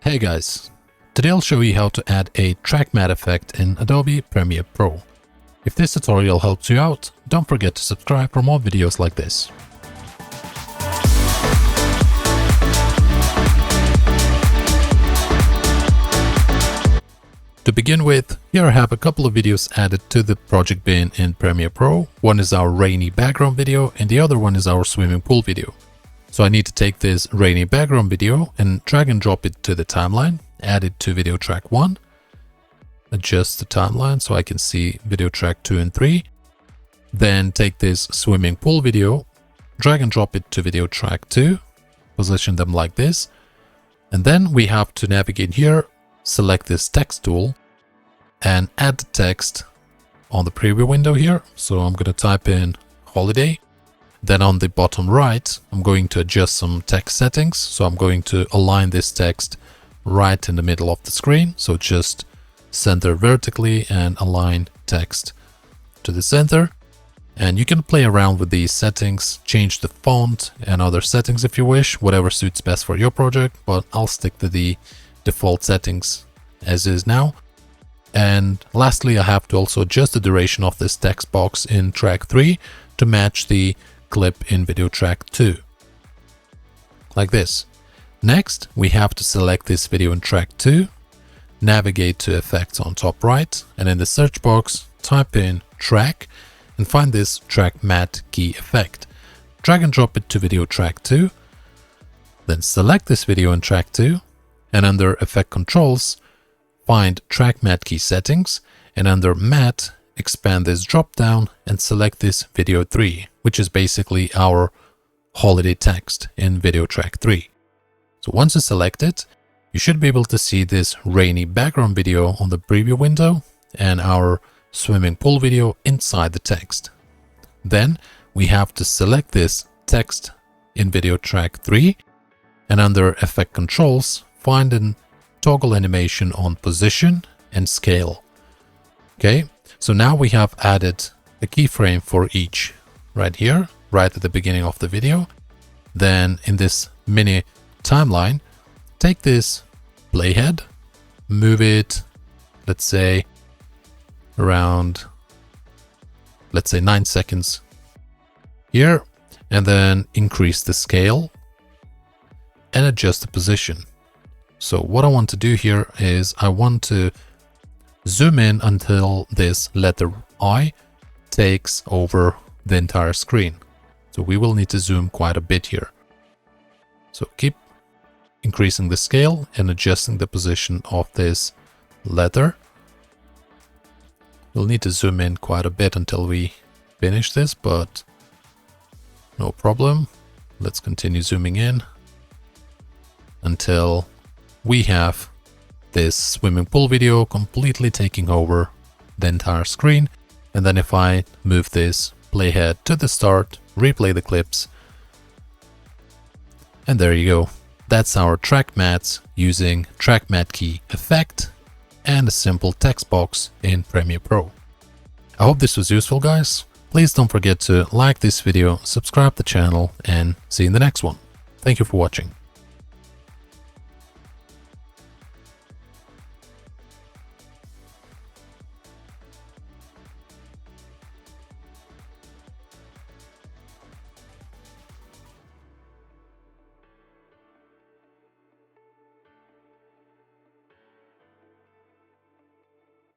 Hey guys, today I'll show you how to add a track matte effect in Adobe Premiere Pro. If this tutorial helps you out, don't forget to subscribe for more videos like this. To begin with, here I have a couple of videos added to the project bin in Premiere Pro. One is our rainy background video and the other one is our swimming pool video. So I need to take this rainy background video and drag and drop it to the timeline, add it to video track 1, adjust the timeline so I can see video track 2 and 3. Then take this swimming pool video, drag and drop it to video track 2, position them like this. And then we have to navigate here, select this text tool and add the text on the preview window here. So I'm going to type in holiday. Then on the bottom right, I'm going to adjust some text settings. So I'm going to align this text right in the middle of the screen. So just center vertically and align text to the center. And you can play around with these settings, change the font and other settings if you wish, whatever suits best for your project, but I'll stick to the default settings as is now. And lastly, I have to also adjust the duration of this text box in track 3 to match the clip in video track 2, like this. Next, we have to select this video in track 2, navigate to effects on top right, and in the search box, type in track and find this track matte key effect. Drag and drop it to video track 2, then select this video in track 2, and under effect controls, find track matte key settings, and under matte, expand this drop down and select this video 3, which is basically our holiday text in video track 3. So once you select it, you should be able to see this rainy background video on the preview window and our swimming pool video inside the text. Then we have to select this text in video track 3 and under effect controls, find and toggle animation on position and scale. Okay. So now we have added a keyframe for each right here, right at the beginning of the video. Then in this mini timeline, take this playhead, move it, let's say around, 9 seconds here, and then increase the scale and adjust the position. So what I want to do here is I want to zoom in until this letter I takes over the entire screen. So we will need to zoom quite a bit here. So keep increasing the scale and adjusting the position of this letter. We'll need to zoom in quite a bit until we finish this, but no problem. Let's continue zooming in until we have this swimming pool video completely taking over the entire screen. And then if I move this playhead to the start, replay the clips, and there you go. That's our track mattes using track matte key effect and a simple text box in Premiere Pro. I hope this was useful, guys. Please don't forget to like this video, subscribe to the channel, and see you in the next one. Thank you for watching.